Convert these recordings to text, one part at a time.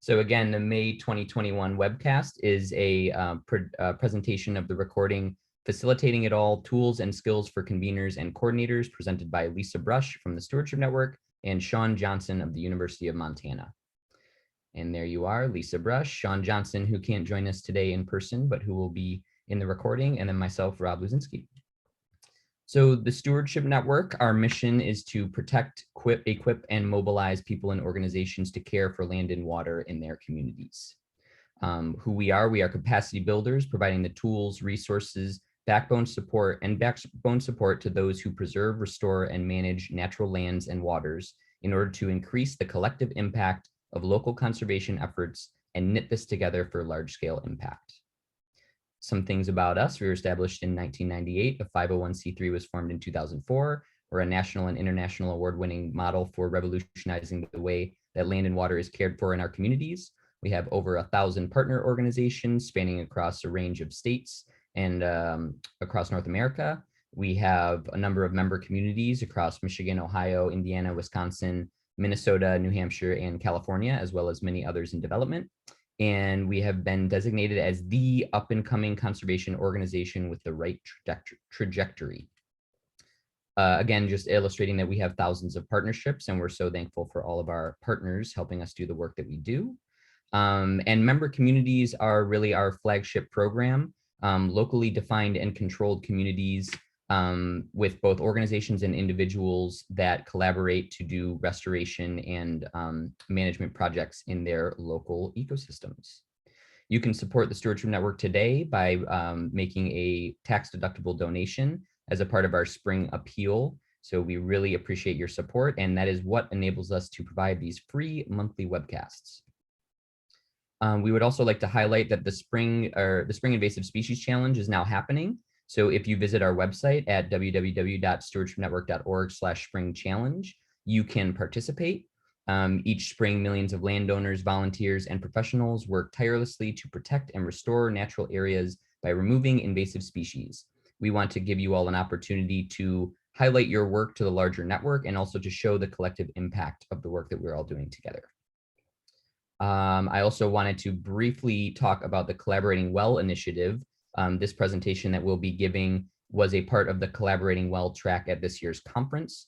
So again, the May 2021 webcast is a presentation of the recording Facilitating It All, Tools and Skills for Conveners and Coordinators, presented by Lisa Brush from the Stewardship Network and Shawn Johnson of the University of Montana. And there you are, Lisa Brush, Shawn Johnson, who can't join us today in person, but who will be in the recording, and then myself, Rob Luzinski. So the Stewardship Network, our mission is to protect, equip, and mobilize people and organizations to care for land and water in their communities. Who we are capacity builders, providing the tools, resources, backbone support to those who preserve, restore, and manage natural lands and waters in order to increase the collective impact of local conservation efforts and knit this together for large-scale impact. Some things about us: we were established in 1998, a 501c3 was formed in 2004. We're a national and international award-winning model for revolutionizing the way that land and water is cared for in our communities. We have over 1,000 partner organizations spanning across a range of states and across North America. We have a number of member communities across Michigan, Ohio, Indiana, Wisconsin, Minnesota, New Hampshire, and California, as well as many others in development. And we have been designated as the up-and-coming conservation organization with the right trajectory. Again, just illustrating that we have thousands of partnerships, and we're so thankful for all of our partners helping us do the work that we do. And member communities are really our flagship program, locally defined and controlled communities with both organizations and individuals that collaborate to do restoration and management projects in their local ecosystems. You can support the Stewardship Network today by making a tax-deductible donation as a part of our spring appeal. So we really appreciate your support, and that is what enables us to provide these free monthly webcasts. We would also like to highlight that the Spring Invasive Species Challenge is now happening. So if you visit our website at www.stewardshipnetwork.org/spring-challenge, you can participate. Each spring, millions of landowners, volunteers, and professionals work tirelessly to protect and restore natural areas by removing invasive species. We want to give you all an opportunity to highlight your work to the larger network and also to show the collective impact of the work that we're all doing together. I also wanted to briefly talk about the Collaborating Well initiative. This presentation that we'll be giving was a part of the Collaborating Well track at this year's conference.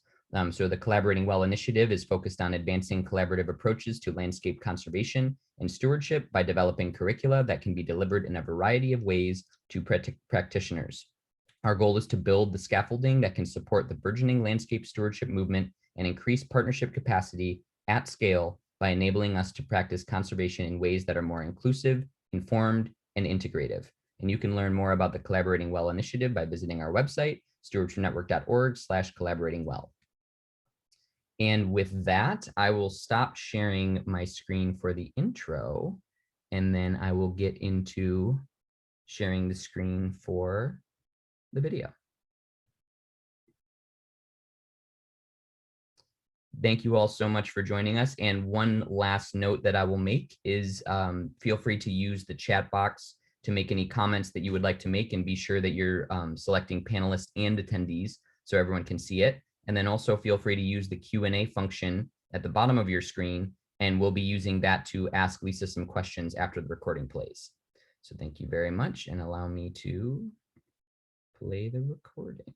So the Collaborating Well initiative is focused on advancing collaborative approaches to landscape conservation and stewardship by developing curricula that can be delivered in a variety of ways to practitioners. Our goal is to build the scaffolding that can support the burgeoning landscape stewardship movement and increase partnership capacity at scale by enabling us to practice conservation in ways that are more inclusive, informed, and integrative. And you can learn more about the Collaborating Well initiative by visiting our website, stewardshipnetwork.org/collaboratingwell. And with that, I will stop sharing my screen for the intro, and then I will get into sharing the screen for the video. Thank you all so much for joining us. And one last note that I will make is feel free to use the chat box to make any comments that you would like to make, and be sure that you're selecting panelists and attendees so everyone can see it. And then also feel free to use the Q&A function at the bottom of your screen, and we'll be using that to ask Lisa some questions after the recording plays. So thank you very much, and allow me to play the recording.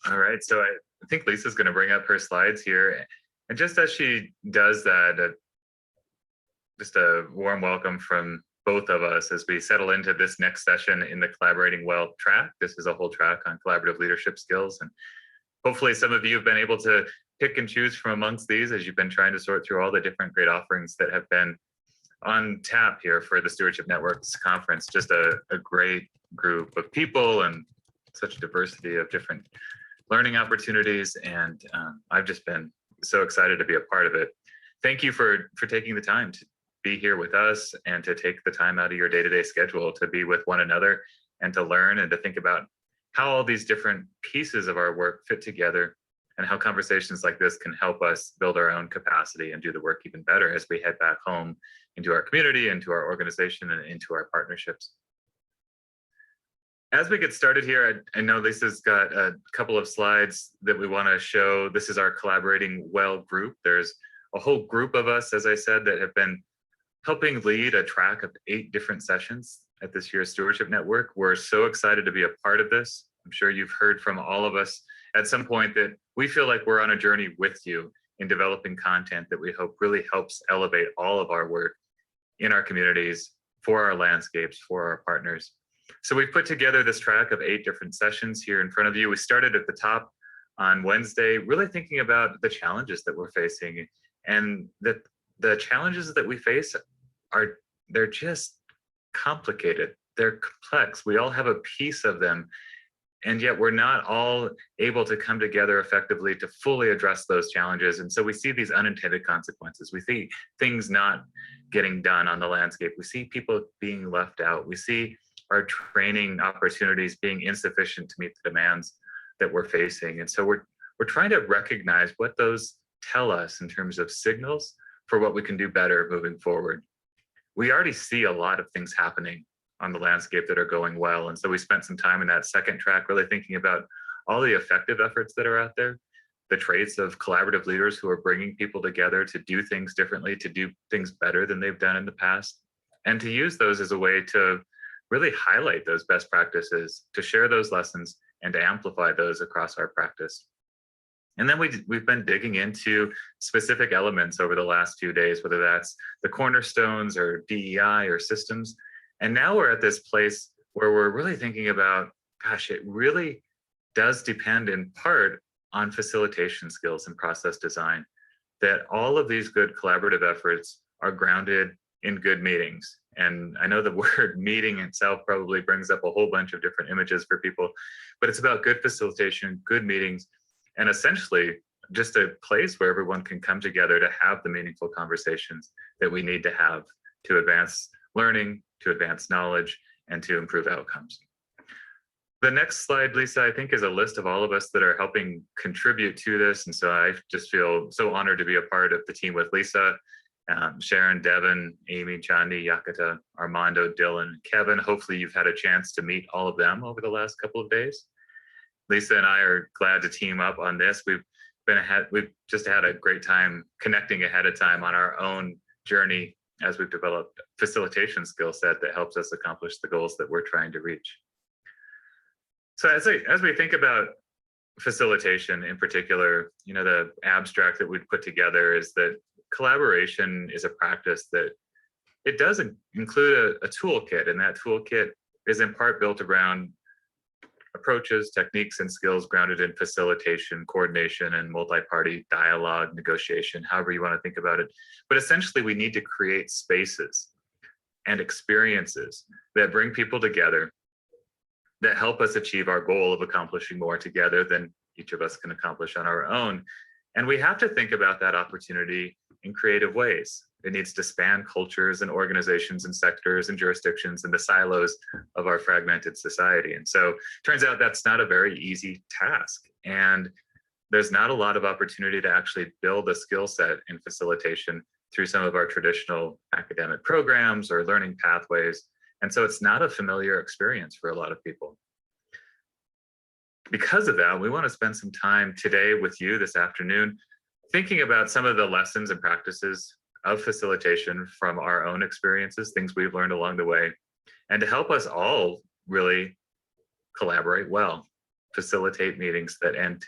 All right, so I think Lisa's going to bring up her slides here. And just as she does that, just a warm welcome from both of us as we settle into this next session in the Collaborating Well track. This is a whole track on collaborative leadership skills. And hopefully some of you have been able to pick and choose from amongst these as you've been trying to sort through all the different great offerings that have been on tap here for the Stewardship Network's conference. Just a great group of people and such a diversity of different learning opportunities, and I've just been so excited to be a part of it. Thank you for taking the time to be here with us and to take the time out of your day-to-day schedule to be with one another and to learn and to think about how all these different pieces of our work fit together and how conversations like this can help us build our own capacity and do the work even better as we head back home into our community, into our organization, and into our partnerships. as we get started here, I know Lisa's got a couple of slides that we want to show. This is our Collaborating Well group. There's a whole group of us, as I said, that have been helping lead a track of 8 different sessions at this year's Stewardship Network. We're so excited to be a part of this. I'm sure you've heard from all of us at some point that we feel like we're on a journey with you in developing content that we hope really helps elevate all of our work in our communities, for our landscapes, for our partners. So we've put together this track of 8 different sessions here in front of you. We started at the top on Wednesday, really thinking about the challenges that we're facing, and that the challenges that we face they're just complicated. They're complex. We all have a piece of them, and yet we're not all able to come together effectively to fully address those challenges. And so we see these unintended consequences. We see things not getting done on the landscape. We see people being left out. We see our training opportunities being insufficient to meet the demands that we're facing. And so we're trying to recognize what those tell us in terms of signals for what we can do better moving forward. We already see a lot of things happening on the landscape that are going well. And so we spent some time in that second track really thinking about all the effective efforts that are out there, the traits of collaborative leaders who are bringing people together to do things differently, to do things better than they've done in the past, and to use those as a way to really highlight those best practices, to share those lessons, and to amplify those across our practice. And then we've been digging into specific elements over the last few days, whether that's the cornerstones or DEI or systems. And now we're at this place where we're really thinking about, gosh, it really does depend in part on facilitation skills and process design, that all of these good collaborative efforts are grounded in good meetings. And I know the word meeting itself probably brings up a whole bunch of different images for people, but it's about good facilitation, good meetings, and essentially just a place where everyone can come together to have the meaningful conversations that we need to have to advance learning, to advance knowledge, and to improve outcomes. The next slide, Lisa, I think is a list of all of us that are helping contribute to this. And so I just feel so honored to be a part of the team with Lisa, Sharon, Devin, Amy, Chandi, Yakata, Armando, Dylan, Kevin. Hopefully you've had a chance to meet all of them over the last couple of days. Lisa and I are glad to team up on this. We've just had a great time connecting ahead of time on our own journey as we've developed a facilitation skill set that helps us accomplish the goals that we're trying to reach. So as we think about facilitation in particular, you know, the abstract that we've put together is that collaboration is a practice that it does include a toolkit, and that toolkit is in part built around approaches, techniques, and skills grounded in facilitation, coordination, and multi-party dialogue, negotiation, however you want to think about it. But essentially, we need to create spaces and experiences that bring people together, that help us achieve our goal of accomplishing more together than each of us can accomplish on our own. And we have to think about that opportunity in creative ways. It needs to span cultures and organizations and sectors and jurisdictions and the silos of our fragmented society. And so it turns out that's not a very easy task. And there's not a lot of opportunity to actually build a skill set in facilitation through some of our traditional academic programs or learning pathways. And so it's not a familiar experience for a lot of people. Because of that, we want to spend some time today with you this afternoon thinking about some of the lessons and practices of facilitation from our own experiences, things we've learned along the way, and to help us all really collaborate well, facilitate meetings that end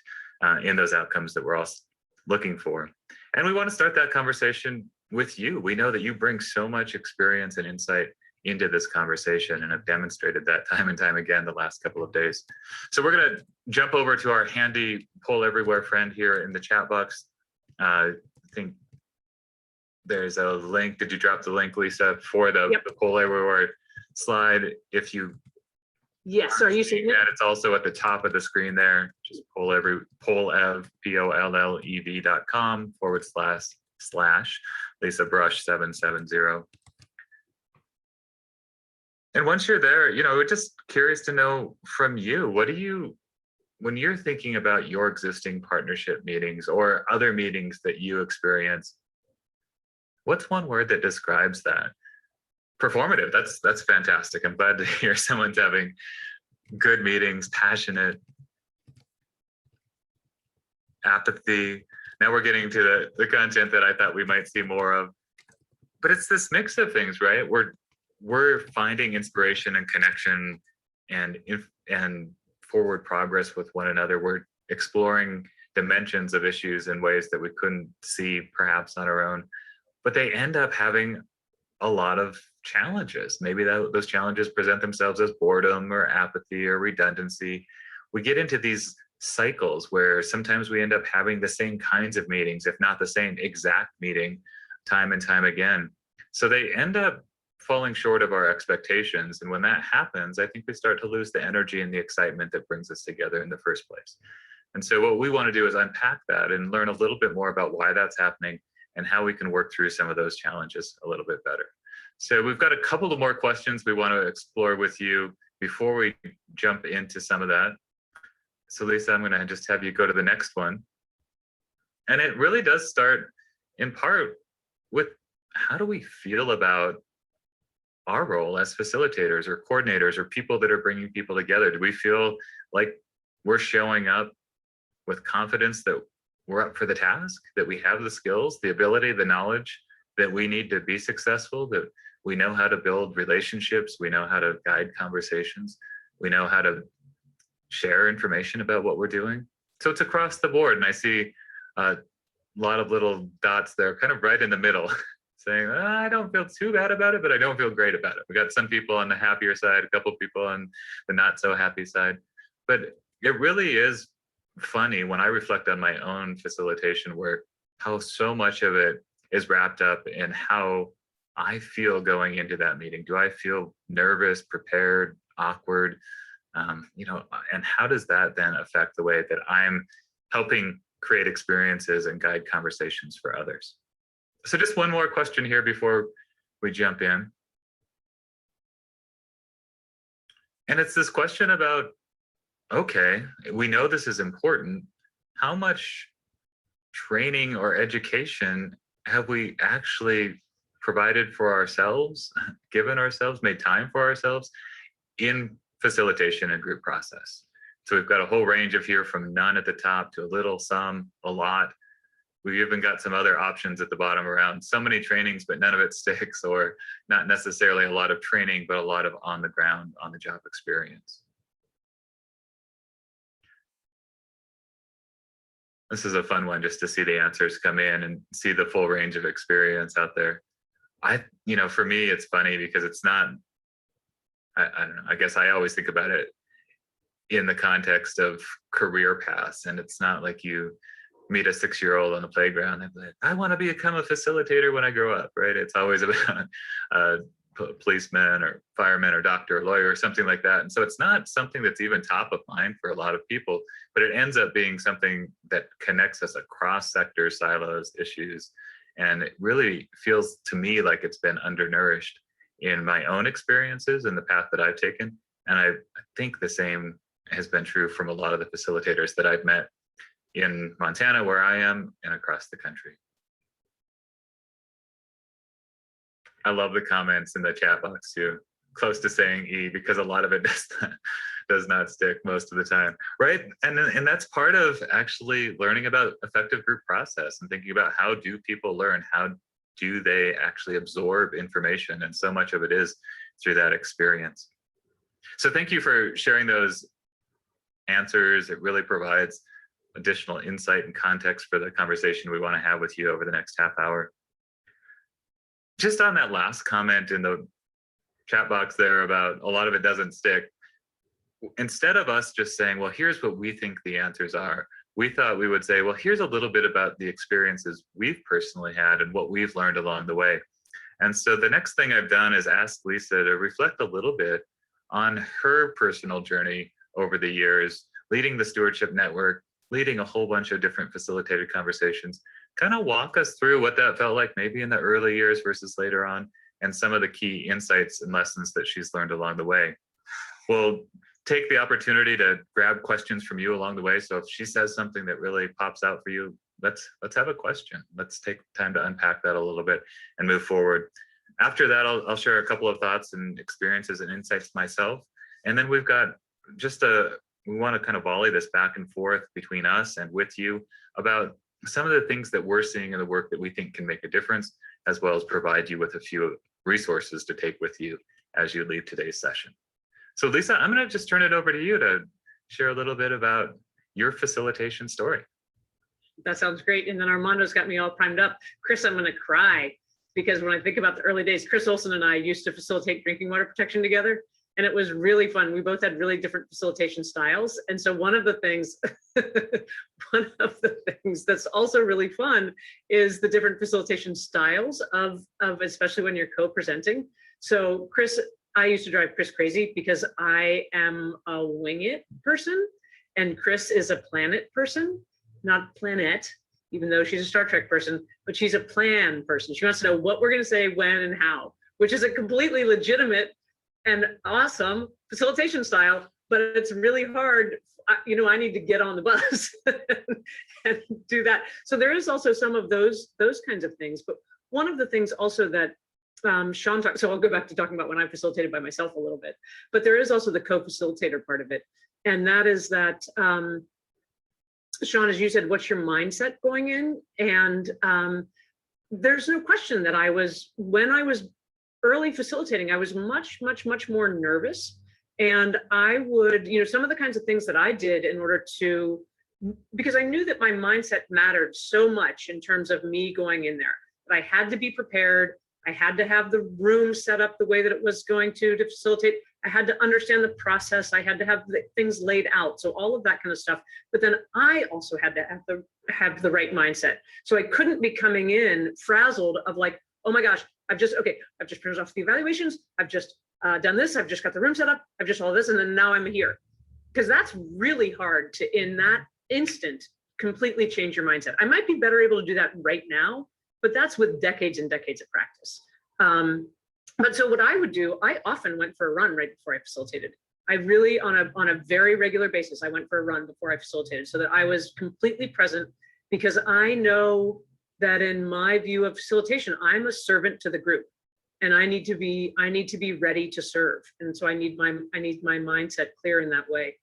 in those outcomes that we're all looking for. And we want to start that conversation with you. We know that you bring so much experience and insight into this conversation and have demonstrated that time and time again the last couple of days. So we're going to jump over to our handy poll everywhere friend here in the chat box. I think there's a link. Did you drop the link, Lisa, for the poll everywhere slide? If you Yes, are you seeing it? It's also at the top of the screen there. Just pollev.com/Lisa Brush 770. And once you're there, you know, we're just curious to know from you, what do you, when you're thinking about your existing partnership meetings or other meetings that you experience, what's one word that describes that? Performative. That's fantastic. I'm glad to hear someone's having good meetings, passionate, apathy. Now we're getting to the content that I thought we might see more of. But it's this mix of things, right? We're finding inspiration and connection and forward progress with one another. We're exploring dimensions of issues in ways that we couldn't see perhaps on our own. But they end up having a lot of challenges. Maybe those challenges present themselves as boredom or apathy or redundancy. We get into these cycles where sometimes we end up having the same kinds of meetings, if not the same exact meeting, time and time again. So they end up falling short of our expectations. And when that happens, I think we start to lose the energy and the excitement that brings us together in the first place. And so what we want to do is unpack that and learn a little bit more about why that's happening and how we can work through some of those challenges a little bit better. So we've got a couple of more questions we want to explore with you before we jump into some of that. So Lisa, I'm going to just have you go to the next one. And it really does start in part with how do we feel about our role as facilitators or coordinators or people that are bringing people together? Do we feel like we're showing up with confidence that we're up for the task, that we have the skills, the ability, the knowledge that we need to be successful, that we know how to build relationships, we know how to guide conversations, we know how to share information about what we're doing? So it's across the board. And I see a lot of little dots there kind of right in the middle saying, I don't feel too bad about it, but I don't feel great about it. We got some people on the happier side, a couple people on the not so happy side. But it really is funny when I reflect on my own facilitation work, how so much of it is wrapped up in how I feel going into that meeting. Do I feel nervous, prepared, awkward? And how does that then affect the way that I'm helping create experiences and guide conversations for others? So just one more question here before we jump in. And it's this question about, okay, we know this is important. How much training or education have we actually provided for ourselves, given ourselves, made time for ourselves in facilitation and group process? So we've got a whole range of here from none at the top to a little, some, a lot. We've even got some other options at the bottom around so many trainings, but none of it sticks, or not necessarily a lot of training, but a lot of on the ground, on the job experience. This is a fun one just to see the answers come in and see the full range of experience out there. For me, it's funny because it's not, I don't know, I guess I always think about it in the context of career paths. And it's not like you meet a 6-year-old on the playground and be like, I want to become a facilitator when I grow up, right? It's always about policeman or fireman or doctor or lawyer or something like that. And so it's not something that's even top of mind for a lot of people, but it ends up being something that connects us across sectors, silos, issues. And it really feels to me like it's been undernourished in my own experiences and the path that I've taken. And I think the same has been true from a lot of the facilitators that I've met in Montana, where I am, and across the country. I love the comments in the chat box too, close to saying E, because a lot of it does not stick most of the time, right? And that's part of actually learning about effective group process and thinking about how do people learn, how do they actually absorb information, and so much of it is through that experience. So thank you for sharing those answers. It really provides additional insight and context for the conversation we want to have with you over the next half hour. Just on that last comment in the chat box there about a lot of it doesn't stick, instead of us just saying, well, here's what we think the answers are, we thought we would say, well, here's a little bit about the experiences we've personally had and what we've learned along the way. And so the next thing I've done is ask Lisa to reflect a little bit on her personal journey over the years, leading the Stewardship Network, leading a whole bunch of different facilitated conversations. Kind of walk us through what that felt like maybe in the early years versus later on, and some of the key insights and lessons that she's learned along the way. We'll take the opportunity to grab questions from you along the way. So if she says something that really pops out for you, let's have a question. Let's take time to unpack that a little bit and move forward. After that, I'll share a couple of thoughts and experiences and insights myself. And then we've got we want to kind of volley this back and forth between us and with you about some of the things that we're seeing in the work that we think can make a difference, as well as provide you with a few resources to take with you as you leave today's session. So Lisa, I'm going to just turn it over to you to share a little bit about your facilitation story. That sounds great. And then Armando's got me all primed up. Chris, I'm going to cry because when I think about the early days, Chris Olson and I used to facilitate drinking water protection together. And it was really fun. We both had really different facilitation styles. And so one of the things, that's also really fun is the different facilitation styles of especially when you're co-presenting. So Chris, I used to drive Chris crazy because I am a wing it person and Chris is a planet person, not planet, even though she's a Star Trek person, but she's a plan person. She wants to know what we're going to say, when, and how, which is a completely legitimate and awesome facilitation style, but it's really hard. I need to get on the bus and do that. So there is also some of those kinds of things. But one of the things also that Shawn talked, so I'll go back to talking about when I facilitated by myself a little bit, but there is also the co-facilitator part of it. And that is that, Shawn, as you said, what's your mindset going in? And there's no question that when I was early facilitating, I was much, much, much more nervous. And I would, some of the kinds of things that I did in order to, because I knew that my mindset mattered so much in terms of me going in there, that I had to be prepared. I had to have the room set up the way that it was going to facilitate. I had to understand the process. I had to have the things laid out. So all of that kind of stuff. But then I also had to have the right mindset. So I couldn't be coming in frazzled of like, oh my gosh, I've just printed off the evaluations. I've just done this. I've just got the room set up. I've just all this. And then now I'm here. Because that's really hard to, in that instant, completely change your mindset. I might be better able to do that right now, but that's with decades and decades of practice. But so what I would do, I often went for a run right before I facilitated. I really, on a very regular basis, I went for a run before I facilitated so that I was completely present, because I know that in my view of facilitation, I'm a servant to the group, and I need to be ready to serve. And so I need my mindset clear in that way.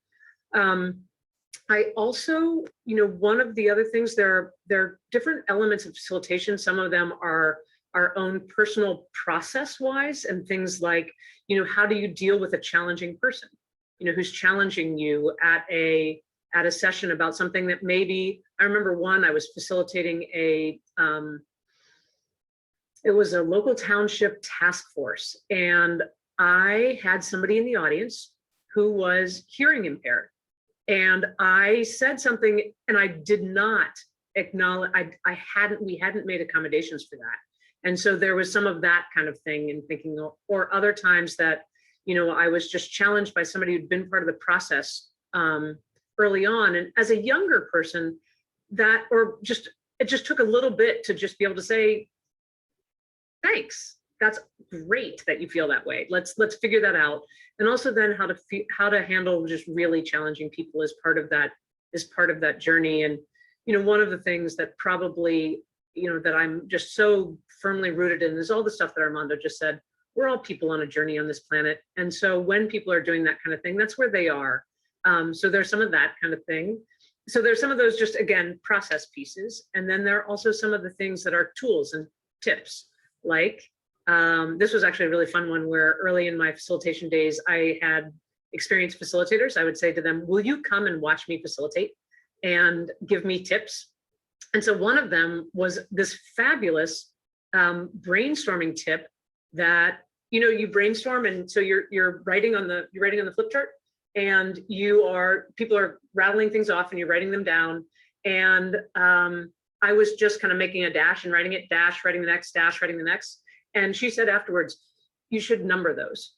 I also, one of the other things, there are different elements of facilitation. Some of them are our own personal process wise, and things like, how do you deal with a challenging person, who's challenging you at a session about something that maybe, I remember I was facilitating it was a local township task force, and I had somebody in the audience who was hearing impaired. And I said something, and I did not acknowledge, we hadn't made accommodations for that. And so there was some of that kind of thing in thinking, or other times that, I was just challenged by somebody who'd been part of the process early on. And as a younger person, it just took a little bit to just be able to say, thanks, that's great that you feel that way. Let's figure that out. And also then how to handle just really challenging people as part of that journey. And, one of the things that probably, that I'm just so firmly rooted in is all the stuff that Armando just said. We're all people on a journey on this planet. And so when people are doing that kind of thing, that's where they are. So there's some of that kind of thing. So there's some of those just, again, process pieces. And then there are also some of the things that are tools and tips. Like, this was actually a really fun one where early in my facilitation days, I had experienced facilitators. I would say to them, will you come and watch me facilitate and give me tips? And so one of them was this fabulous brainstorming tip that, you brainstorm. And so you're writing on the flip chart, and people are rattling things off and you're writing them down. And I was just kind of making a dash and writing it, dash, writing the next, dash, writing the next. And she said afterwards, you should number those,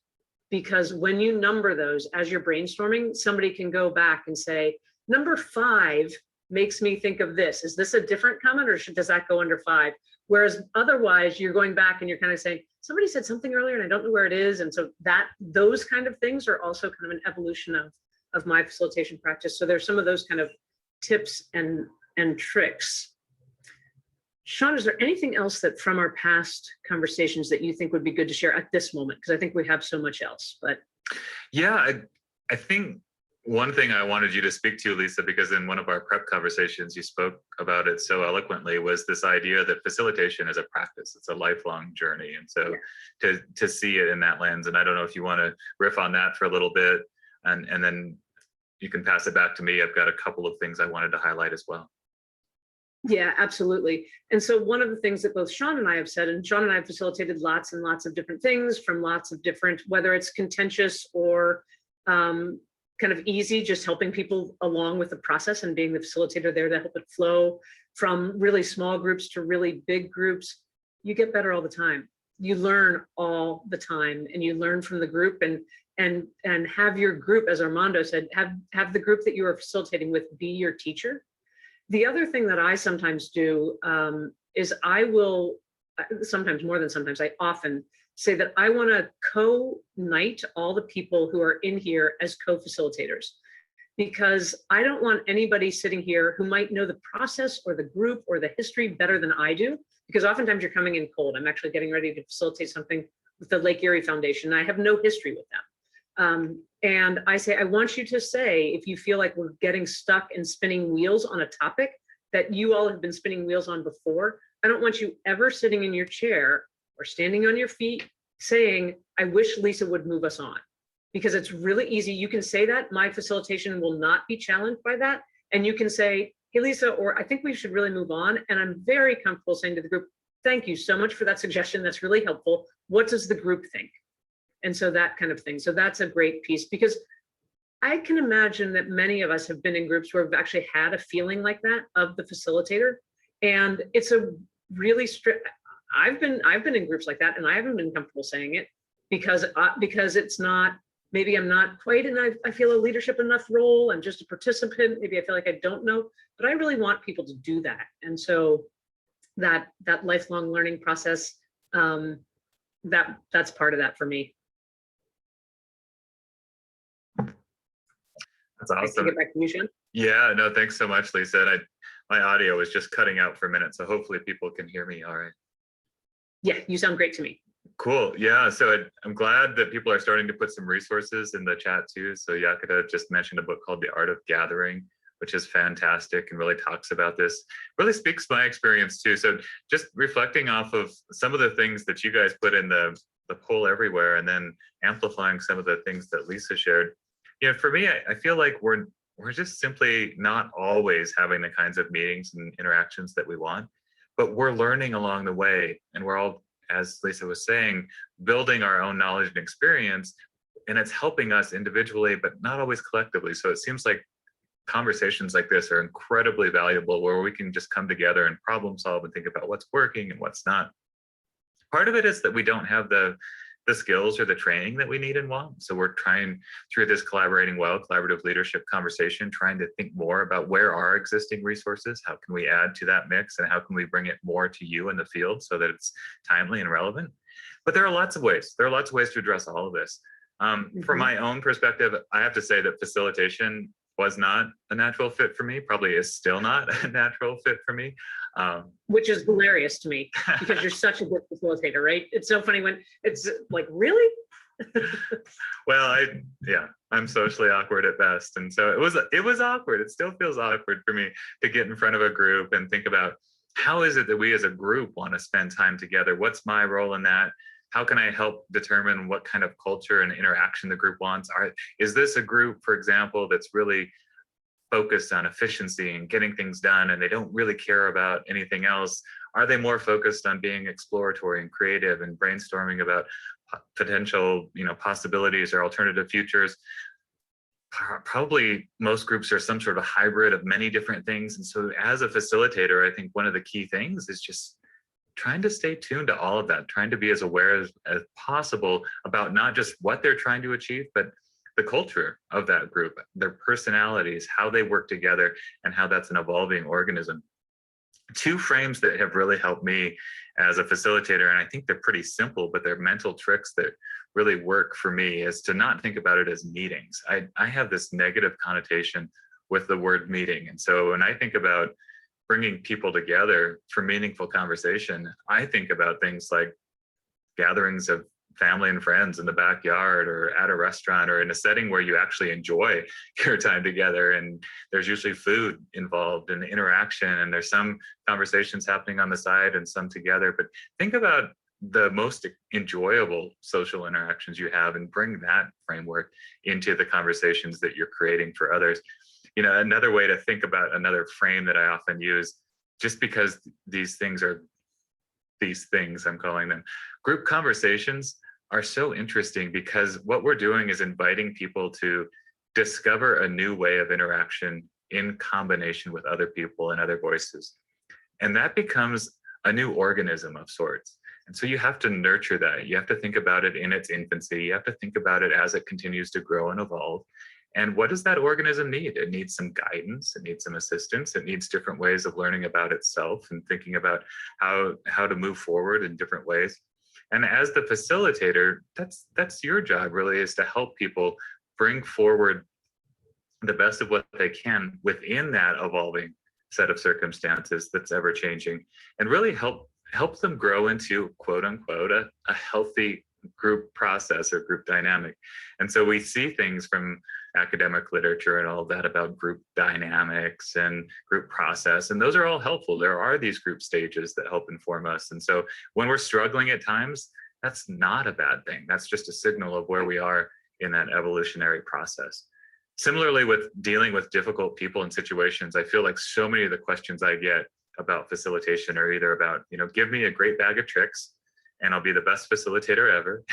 because when you number those as you're brainstorming, somebody can go back and say, number 5 makes me think of this. Is this a different comment, or does that go under 5? Whereas otherwise you're going back and you're kind of saying, somebody said something earlier and I don't know where it is. And so those kind of things are also kind of an evolution of my facilitation practice. So there's some of those kind of tips and tricks. Shawn, is there anything else that from our past conversations that you think would be good to share at this moment? Because I think we have so much else, but. Yeah, I think one thing I wanted you to speak to, Lisa, because in one of our prep conversations, you spoke about it so eloquently, was this idea that facilitation is a practice. It's a lifelong journey. And so to see it in that lens, and I don't know if you want to riff on that for a little bit, and then you can pass it back to me. I've got a couple of things I wanted to highlight as well. Yeah, absolutely. And so one of the things that both Shawn and I have said, and Shawn and I have facilitated lots and lots of different things from lots of different, whether it's contentious or kind of easy, just helping people along with the process and being the facilitator there to help it flow, from really small groups to really big groups. You get better all the time. You learn all the time, and you learn from the group, and have your group, as Armando said, have the group that you are facilitating with be your teacher. The other thing that I sometimes do is I will, sometimes more than sometimes, I often say that I want to co-knight all the people who are in here as co-facilitators, because I don't want anybody sitting here who might know the process or the group or the history better than I do, because oftentimes you're coming in cold. I'm actually getting ready to facilitate something with the Lake Erie Foundation. I have no history with them. And I say, I want you to say, if you feel like we're getting stuck and spinning wheels on a topic that you all have been spinning wheels on before, I don't want you ever sitting in your chair or standing on your feet saying, I wish Lisa would move us on. Because it's really easy. You can say that. My facilitation will not be challenged by that. And you can say, hey, Lisa, or I think we should really move on. And I'm very comfortable saying to the group, thank you so much for that suggestion. That's really helpful. What does the group think? And so that kind of thing. So that's a great piece, because I can imagine that many of us have been in groups where we've actually had a feeling like that of the facilitator. And it's a really strict, I've been in groups like that, and I haven't been comfortable saying it because it's not, maybe I'm not quite, and I feel a leadership enough role. I'm just a participant. Maybe I feel like I don't know, but I really want people to do that. And so that lifelong learning process, that's part of that for me. That's awesome. Get back to you, Shawn. Yeah, no, thanks so much, Lisa. And my audio was just cutting out for a minute, so hopefully people can hear me all right. Yeah, you sound great to me. Cool. Yeah, so I'm glad that people are starting to put some resources in the chat too. So Yakita just mentioned a book called The Art of Gathering, which is fantastic and really talks about this, really speaks my experience too. So just reflecting off of some of the things that you guys put in the poll everywhere, and then amplifying some of the things that Lisa shared. You know, for me, I feel like we're just simply not always having the kinds of meetings and interactions that we want, but we're learning along the way, and we're all, as Lisa was saying, building our own knowledge and experience, and it's helping us individually, but not always collectively. So it seems like conversations like this are incredibly valuable, where we can just come together and problem solve and think about what's working and what's not. Part of it is that we don't have the skills or the training that we need and want. So we're trying, through this Collaborating Well collaborative leadership conversation, trying to think more about where are existing resources, how can we add to that mix, and how can we bring it more to you in the field so that it's timely and relevant. But there are lots of ways. There are lots of ways to address all of this. From my own perspective, I have to say that facilitation was not a natural fit for me, probably is still not a natural fit for me. Which is hilarious to me, because you're such a good facilitator, right? It's so funny when it's like, really? Well, I'm socially awkward at best. And so it was awkward. It still feels awkward for me to get in front of a group and think about, how is it that we as a group want to spend time together? What's my role in that? How can I help determine what kind of culture and interaction the group wants? Is this a group, for example, that's really focused on efficiency and getting things done, and they don't really care about anything else? Are they more focused on being exploratory and creative and brainstorming about potential, possibilities or alternative futures? Probably most groups are some sort of hybrid of many different things. And so as a facilitator, I think one of the key things is just trying to stay tuned to all of that, trying to be as aware as possible about not just what they're trying to achieve, but the culture of that group, their personalities, how they work together, and how that's an evolving organism. Two frames that have really helped me as a facilitator, and I think they're pretty simple, but they're mental tricks that really work for me, is to not think about it as meetings. I have this negative connotation with the word meeting. And so when I think about bringing people together for meaningful conversation, I think about things like gatherings of family and friends in the backyard or at a restaurant or in a setting where you actually enjoy your time together. And there's usually food involved and interaction, and there's some conversations happening on the side and some together. But think about the most enjoyable social interactions you have and bring that framework into the conversations that you're creating for others. You know, another way to think about another frame that I often use, just because these things, I'm calling them, group conversations are so interesting, because what we're doing is inviting people to discover a new way of interaction in combination with other people and other voices. And that becomes a new organism of sorts. And so you have to nurture that. You have to think about it in its infancy. You have to think about it as it continues to grow and evolve. And what does that organism need? It needs some guidance. It needs some assistance. It needs different ways of learning about itself and thinking about how to move forward in different ways. And as the facilitator, that's your job really, is to help people bring forward the best of what they can within that evolving set of circumstances that's ever changing, and really help them grow into, quote unquote, a healthy group process or group dynamic. And so we see things from academic literature and all that about group dynamics and group process, and those are all helpful. There are these group stages that help inform us. And so when we're struggling at times, that's not a bad thing. That's just a signal of where we are in that evolutionary process. Similarly, with dealing with difficult people and situations, I feel like so many of the questions I get about facilitation are either about, give me a great bag of tricks and I'll be the best facilitator ever,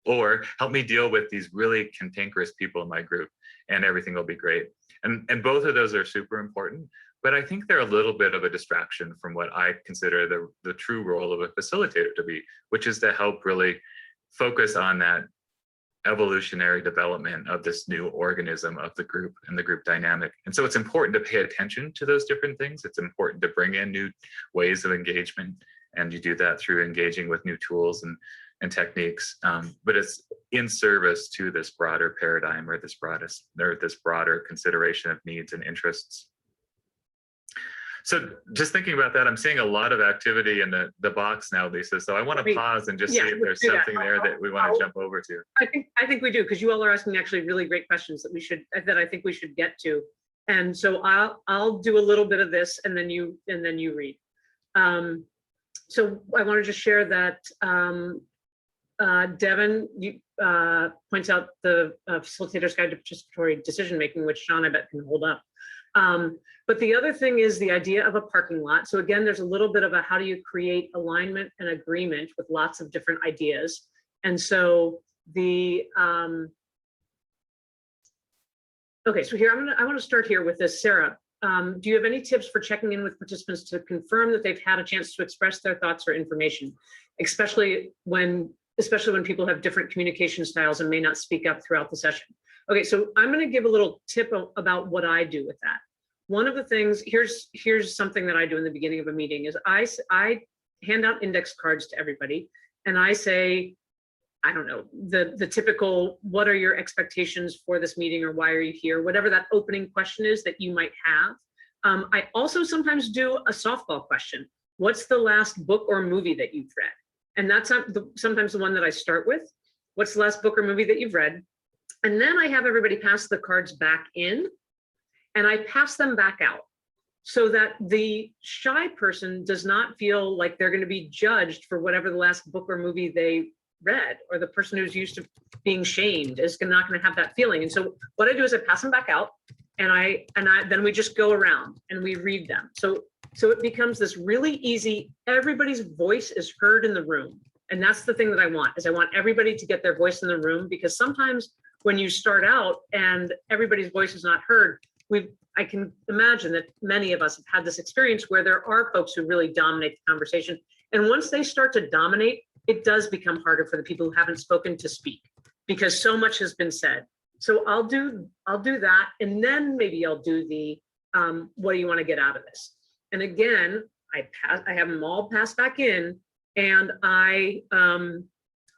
or help me deal with these really cantankerous people in my group and everything will be great. And both of those are super important, but I think they're a little bit of a distraction from what I consider the true role of a facilitator to be, which is to help really focus on that evolutionary development of this new organism of the group and the group dynamic. And so it's important to pay attention to those different things. It's important to bring in new ways of engagement, and you do that through engaging with new tools and techniques, but it's in service to this broader paradigm or this broader consideration of needs and interests. So just thinking about that, I'm seeing a lot of activity in the box now, Lisa. So I want to pause and just see if there's something there that we want to jump over to. I think we do, because you all are asking actually really great questions that I think we should get to. And so I'll do a little bit of this, and then you read. So I want to just share that Devin points out the Facilitator's Guide to Participatory Decision Making, which Shawn, I bet, can hold up. But the other thing is the idea of a parking lot. So again, there's a little bit of a how do you create alignment and agreement with lots of different ideas. And so okay, so here I want to start here with this. Sarah, do you have any tips for checking in with participants to confirm that they've had a chance to express their thoughts or information, especially when people have different communication styles and may not speak up throughout the session? Okay, so I'm going to give a little tip about what I do with that. One of the things, here's something that I do in the beginning of a meeting is I hand out index cards to everybody, and I say, I don't know, the typical, what are your expectations for this meeting, or why are you here? Whatever that opening question is that you might have. I also sometimes do a softball question. What's the last book or movie that you've read? And that's sometimes the one that I start with. What's the last book or movie that you've read? And then I have everybody pass the cards back in, and I pass them back out, so that the shy person does not feel like they're going to be judged for whatever the last book or movie they read, or the person who's used to being shamed is not going to have that feeling. And so what I do is I pass them back out, and then we just go around and we read them. So it becomes this really easy, everybody's voice is heard in the room. And that's the thing that I want, is I want everybody to get their voice in the room, because sometimes when you start out and everybody's voice is not heard, I can imagine that many of us have had this experience where there are folks who really dominate the conversation. And once they start to dominate, it does become harder for the people who haven't spoken to speak, because so much has been said. So I'll do that, and then maybe I'll do the what do you want to get out of this? And again, I have them all pass back in, and I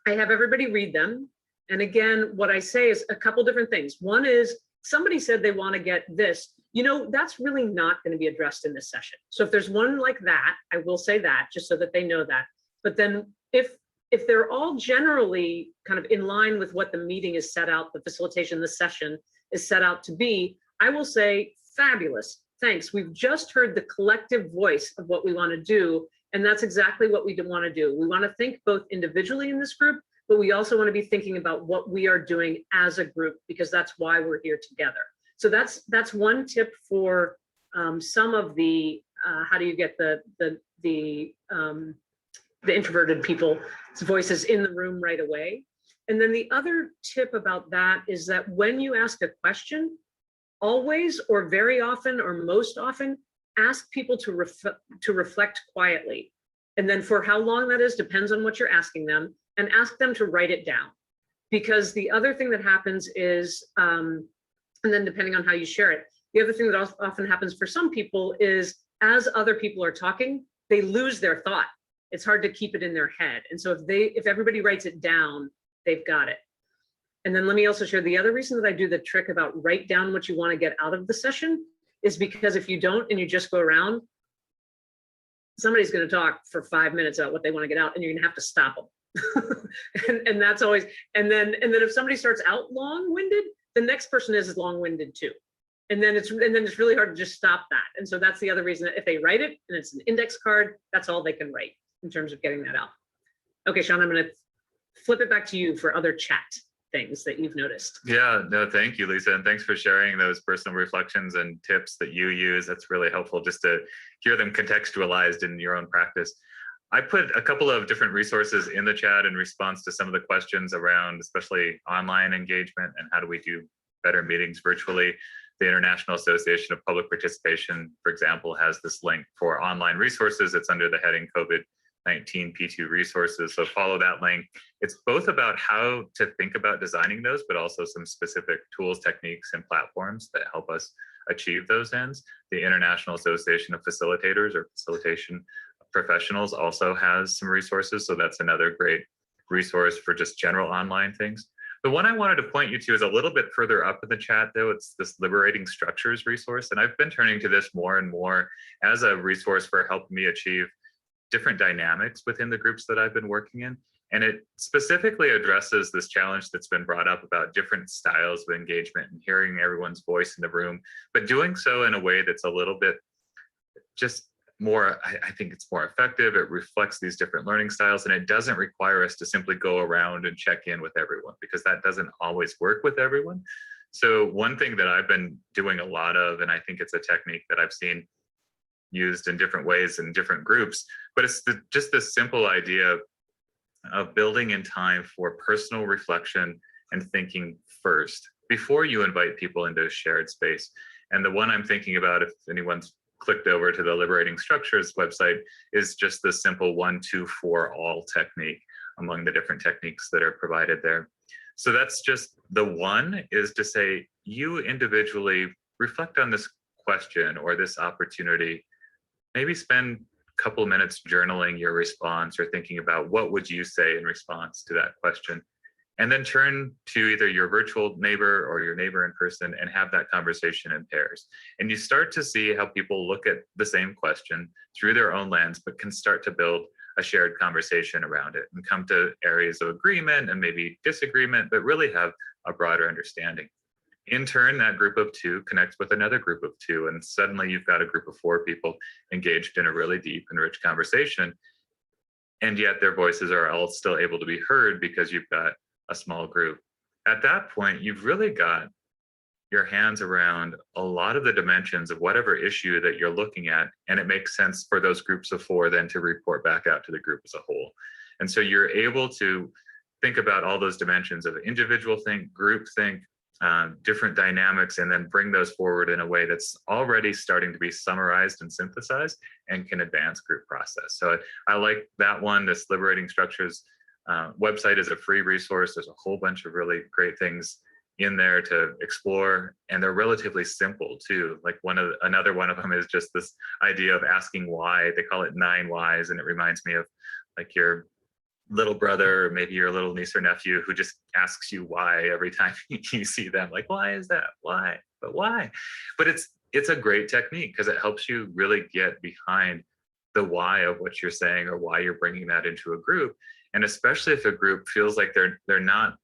have everybody read them. And again, what I say is a couple different things. One is, somebody said they want to get this, that's really not going to be addressed in this session. So if there's one like that, I will say that, just so that they know that. But then if if they're all generally kind of in line with what the meeting is set out, the facilitation, the session is set out to be, I will say, fabulous, thanks. We've just heard the collective voice of what we want to do, and that's exactly what we want to do. We want to think both individually in this group, but we also want to be thinking about what we are doing as a group, because that's why we're here together. So that's one tip for some of the how do you get the introverted people's voices in the room right away. And then the other tip about that is that when you ask a question, always or very often or most often, ask people to reflect quietly. And then for how long that is depends on what you're asking them, and ask them to write it down. Because the other thing that happens is, and then depending on how you share it, the other thing that often happens for some people is as other people are talking, they lose their thought. It's hard to keep it in their head. And so if everybody writes it down, they've got it. And then let me also share the other reason that I do the trick about write down what you want to get out of the session is because if you don't and you just go around, somebody's going to talk for 5 minutes about what they want to get out, and you're going to have to stop them. and that's always, and then if somebody starts out long-winded, the next person is long-winded too. And then it's really hard to just stop that. And so that's the other reason that if they write it and it's an index card, that's all they can write in terms of getting that out. Okay, Shawn, I'm going to flip it back to you for other chat things that you've noticed. Yeah, no, thank you, Lisa. And thanks for sharing those personal reflections and tips that you use. That's really helpful just to hear them contextualized in your own practice. I put a couple of different resources in the chat in response to some of the questions around especially online engagement and how do we do better meetings virtually. The International Association of Public Participation, for example, has this link for online resources. It's under the heading COVID-19 P2 resources. So follow that link. It's both about how to think about designing those, but also some specific tools, techniques, and platforms that help us achieve those ends. The International Association of Facilitators or Facilitation Professionals also has some resources. So that's another great resource for just general online things. The one I wanted to point you to is a little bit further up in the chat, though. It's this Liberating Structures resource. And I've been turning to this more and more as a resource for helping me achieve different dynamics within the groups that I've been working in. And it specifically addresses this challenge that's been brought up about different styles of engagement and hearing everyone's voice in the room, but doing so in a way that's a little bit just more, I think it's more effective. It reflects these different learning styles, and it doesn't require us to simply go around and check in with everyone, because that doesn't always work with everyone. So one thing that I've been doing a lot of, and I think it's a technique that I've seen used in different ways in different groups, but it's just this simple idea of building in time for personal reflection and thinking first before you invite people into a shared space. And the one I'm thinking about, if anyone's clicked over to the Liberating Structures website, is just the simple 1, 2, 4 all technique among the different techniques that are provided there. So that's just the one, is to say, you individually reflect on this question or this opportunity, maybe spend a couple minutes journaling your response or thinking about what would you say in response to that question. And then turn to either your virtual neighbor or your neighbor in person and have that conversation in pairs. And you start to see how people look at the same question through their own lens, but can start to build a shared conversation around it and come to areas of agreement and maybe disagreement, but really have a broader understanding. In turn, that group of 2 connects with another group of 2, and suddenly you've got a group of 4 people engaged in a really deep and rich conversation. And yet their voices are all still able to be heard because you've got a small group. At that point, you've really got your hands around a lot of the dimensions of whatever issue that you're looking at, and it makes sense for those groups of 4 then to report back out to the group as a whole. And so you're able to think about all those dimensions of individual think, group think, different dynamics, and then bring those forward in a way that's already starting to be summarized and synthesized and can advance group process. So I like that one. This Liberating Structures website is a free resource. There's a whole bunch of really great things in there to explore, and they're relatively simple too. Like another one of them is just this idea of asking why. They call it 9 whys, and it reminds me of like your little brother or maybe your little niece or nephew who just asks you why every time you see them. Like, why is that? Why? But why? But it's a great technique because it helps you really get behind the why of what you're saying or why you're bringing that into a group. And especially if a group feels like they're not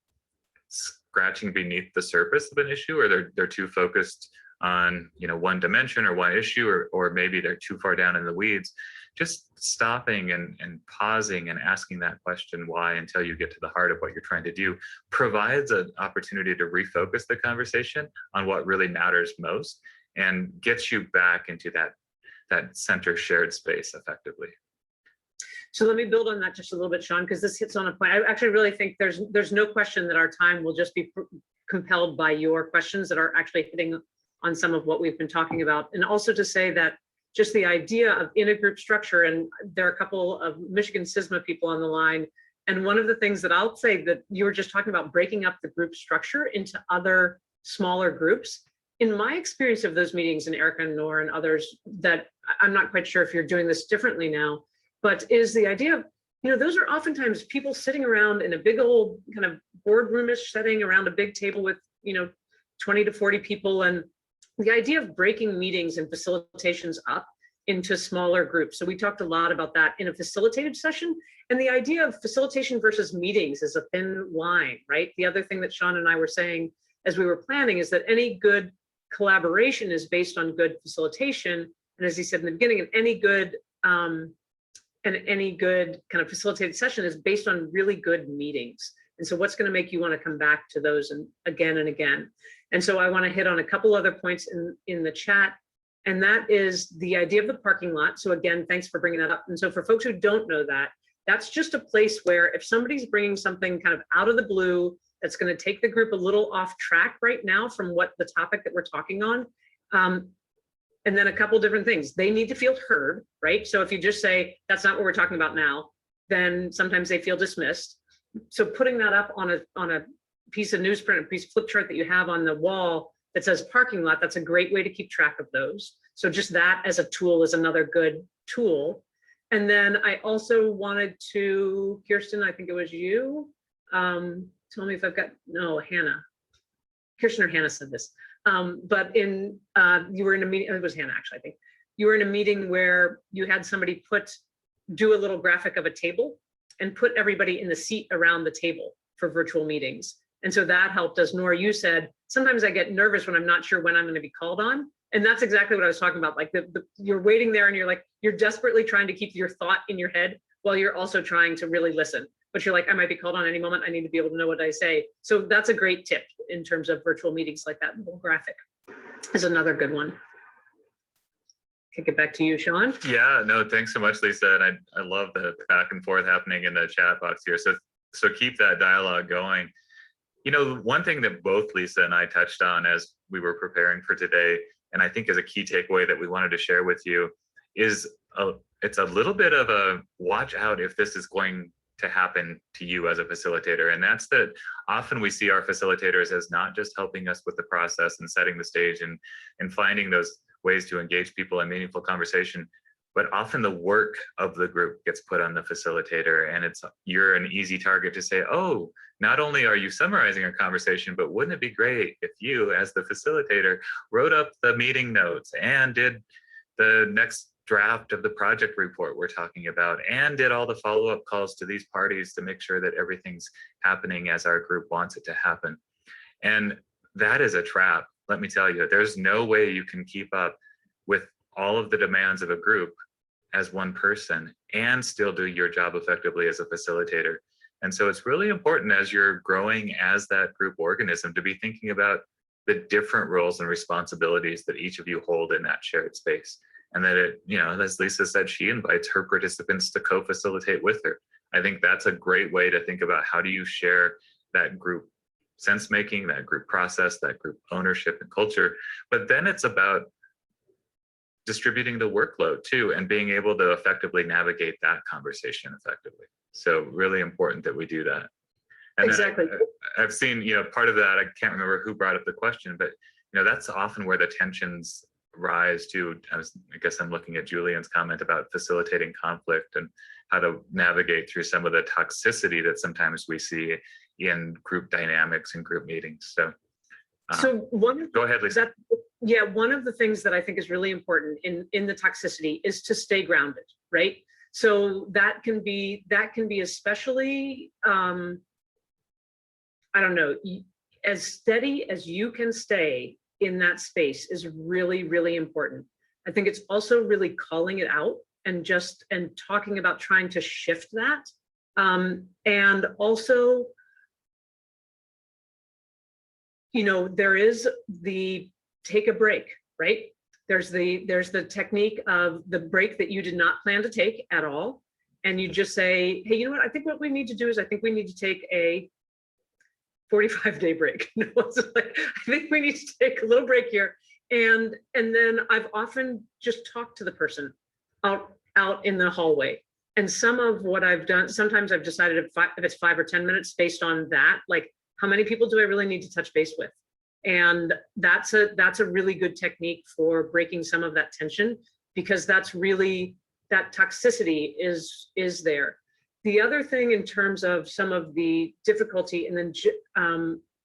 scratching beneath the surface of an issue, or they're too focused on, you know, one dimension or one issue, or maybe they're too far down in the weeds, just stopping and pausing and asking that question why until you get to the heart of what you're trying to do provides an opportunity to refocus the conversation on what really matters most and gets you back into that center shared space effectively. So let me build on that just a little bit, Shawn, because this hits on a point. I actually really think there's no question that our time will just be compelled by your questions that are actually hitting on some of what we've been talking about. And also to say that just the idea of in a group structure, and there are a couple of Michigan SYSMA people on the line. And one of the things that I'll say that you were just talking about breaking up the group structure into other smaller groups. In my experience of those meetings, and Erica and Nora and others, that I'm not quite sure if you're doing this differently now, but is the idea of, you know, those are oftentimes people sitting around in a big old kind of boardroomish setting around a big table with, you know, 20 to 40 people. And the idea of breaking meetings and facilitations up into smaller groups. So we talked a lot about that in a facilitated session, and the idea of facilitation versus meetings is a thin line, right? The other thing that Shawn and I were saying as we were planning is that any good collaboration is based on good facilitation. And as he said in the beginning, any good kind of facilitated session is based on really good meetings. And so what's going to make you want to come back to those and again? And so I want to hit on a couple other points in the chat, and that is the idea of the parking lot. So again, thanks for bringing that up. And so for folks who don't know that, that's just a place where if somebody's bringing something kind of out of the blue, that's going to take the group a little off track right now from what the topic that we're talking on. And then a couple different things. They need to feel heard, right? So if you just say, that's not what we're talking about now, then sometimes they feel dismissed. So putting that up on a piece of newsprint, a piece of flip chart that you have on the wall that says parking lot, that's a great way to keep track of those. So just that as a tool is another good tool. And then I also wanted to, Kirsten, I think it was you, tell me if I've got, no, Hannah. Kirsten or Hannah said this. But you were in a meeting, it was Hannah actually, I think. You were in a meeting where you had somebody do a little graphic of a table and put everybody in the seat around the table for virtual meetings. And so that helped us. Nora, you said, sometimes I get nervous when I'm not sure when I'm going to be called on. And that's exactly what I was talking about. Like you're waiting there and you're desperately trying to keep your thought in your head while you're also trying to really listen. But you're like, I might be called on any moment. I need to be able to know what I say. So that's a great tip in terms of virtual meetings like that. Little graphic is another good one. Kick it back to you, Shawn. Yeah, no, thanks so much, Lisa. And I love the back and forth happening in the chat box here. So keep that dialogue going. You know, one thing that both Lisa and I touched on as we were preparing for today, and I think is a key takeaway that we wanted to share with you, is it's a little bit of a watch out if this is going to happen to you as a facilitator. And that's that often we see our facilitators as not just helping us with the process and setting the stage and finding those ways to engage people in meaningful conversation, but often the work of the group gets put on the facilitator, and you're an easy target to say, oh, not only are you summarizing a conversation, but wouldn't it be great if you as the facilitator wrote up the meeting notes and did the next draft of the project report we're talking about and did all the follow-up calls to these parties to make sure that everything's happening as our group wants it to happen. And that is a trap. Let me tell you, there's no way you can keep up with all of the demands of a group as one person and still do your job effectively as a facilitator. And so it's really important as you're growing as that group organism to be thinking about the different roles and responsibilities that each of you hold in that shared space. And that it, you know, as Lisa said, she invites her participants to co-facilitate with her. I think that's a great way to think about how do you share that group sense making, that group process, that group ownership and culture. But then it's about distributing the workload too, and being able to effectively navigate that conversation effectively. So really important that we do that. And exactly. I've seen, you know, part of that, I can't remember who brought up the question, but you know, that's often where the tensions rise to. I guess I'm looking at Julian's comment about facilitating conflict and how to navigate through some of the toxicity that sometimes we see in group dynamics and group meetings. So go ahead, Lisa. Yeah, one of the things that I think is really important in the toxicity is to stay grounded, right? So that can be especially, I don't know, as steady as you can stay in that space is really, really important. I think it's also really calling it out and talking about trying to shift that. And also, there is the take a break, right? There's the technique of the break that you did not plan to take at all. And you just say, hey, you know what? I think what we need to do is I think we need to take a 45-day break. It's like, I think we need to take a little break here. And then I've often just talked to the person out in the hallway. And some of what I've done, sometimes I've decided if it's 5 or 10 minutes based on that, like how many people do I really need to touch base with? And that's a really good technique for breaking some of that tension, because that's really, that toxicity is there. The other thing in terms of some of the difficulty, and then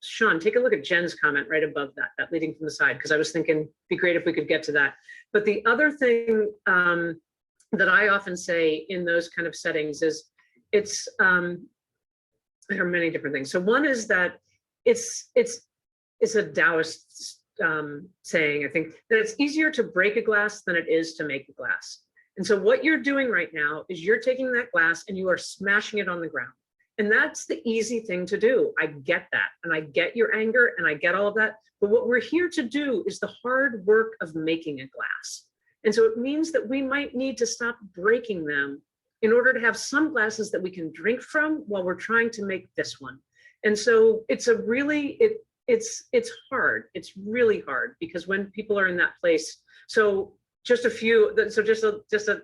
Shawn, take a look at Jen's comment right above that leading from the side, because I was thinking it'd be great if we could get to that. But the other thing that I often say in those kind of settings is there are many different things. So one is that it's a Taoist saying, I think, that it's easier to break a glass than it is to make a glass. And so what you're doing right now is you're taking that glass and you are smashing it on the ground. And that's the easy thing to do. I get that. And I get your anger and I get all of that. But what we're here to do is the hard work of making a glass. And so it means that we might need to stop breaking them in order to have some glasses that we can drink from while we're trying to make this one. And so it's it's hard. It's really hard, because when people are in that place,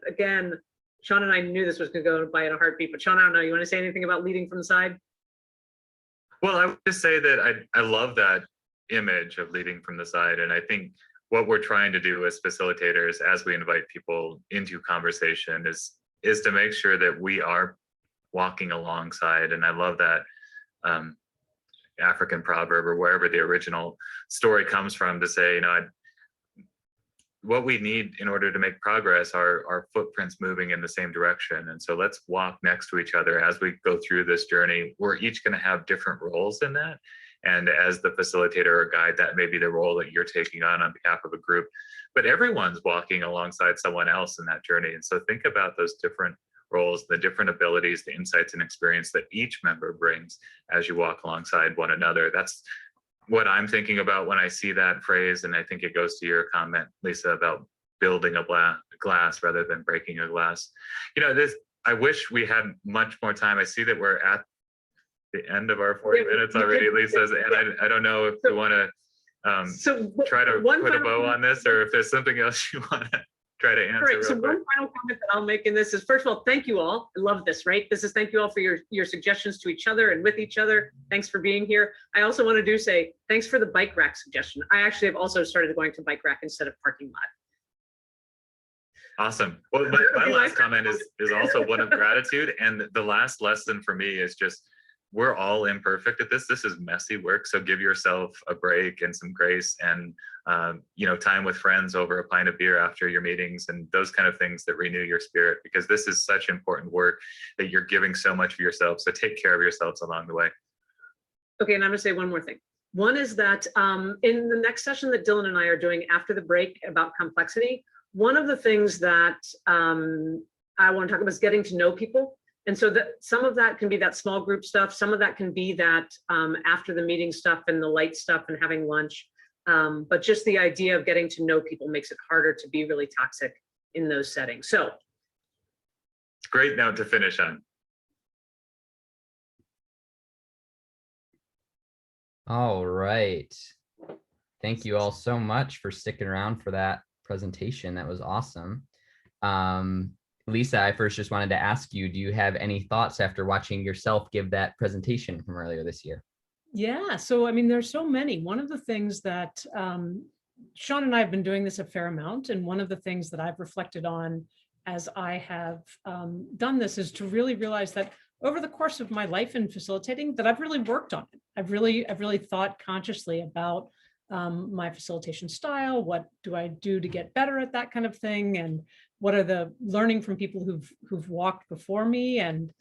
again, Shawn and I knew this was going to go by in a heartbeat, but Shawn, I don't know, you want to say anything about leading from the side? Well, I would just say that I love that image of leading from the side. And I think what we're trying to do as facilitators, as we invite people into conversation, is to make sure that we are walking alongside. And I love that African proverb, or wherever the original story comes from, to say, what we need in order to make progress are footprints moving in the same direction. And so let's walk next to each other as we go through this journey. We're each going to have different roles in that. And as the facilitator or guide, that may be the role that you're taking on behalf of a group. But everyone's walking alongside someone else in that journey. And so think about those different roles, the different abilities, the insights and experience that each member brings as you walk alongside one another. That's what I'm thinking about when I see that phrase. And I think it goes to your comment, Lisa, about building a glass rather than breaking a glass. I wish we had much more time. I see that we're at the end of our 40 minutes already, Lisa, and I don't know if you want to try to put a bow on this, or if there's something else you want to try to answer. Right. So one final comment that I'll make in this is, first of all, thank you all. I love this, right? This is thank you all for your suggestions to each other and with each other. Thanks for being here. I also want to say thanks for the bike rack suggestion. I actually have also started going to bike rack instead of parking lot. Awesome. Well, my last comment is also one of gratitude. And the last lesson for me is just, we're all imperfect at this. This is messy work. So give yourself a break and some grace, and time with friends over a pint of beer after your meetings, and those kind of things that renew your spirit, because this is such important work that you're giving so much of yourself. So take care of yourselves along the way. Okay, and I'm going to say one more thing. One is that in the next session that Dylan and I are doing after the break about complexity, one of the things that I want to talk about is getting to know people. And so that some of that can be that small group stuff. Some of that can be that after the meeting stuff and the light stuff and having lunch. But just the idea of getting to know people makes it harder to be really toxic in those settings. So. Great note to finish on. All right. Thank you all so much for sticking around for that presentation. That was awesome. Lisa, I first just wanted to ask you, do you have any thoughts after watching yourself give that presentation from earlier this year? Yeah, so I mean, there's so many. One of the things that Shawn and I have been doing this a fair amount, and one of the things that I've reflected on as I have done this is to really realize that over the course of my life in facilitating, that I've really worked on it. I've really thought consciously about my facilitation style, what do I do to get better at that kind of thing, and what are the learning from people who've walked before me, and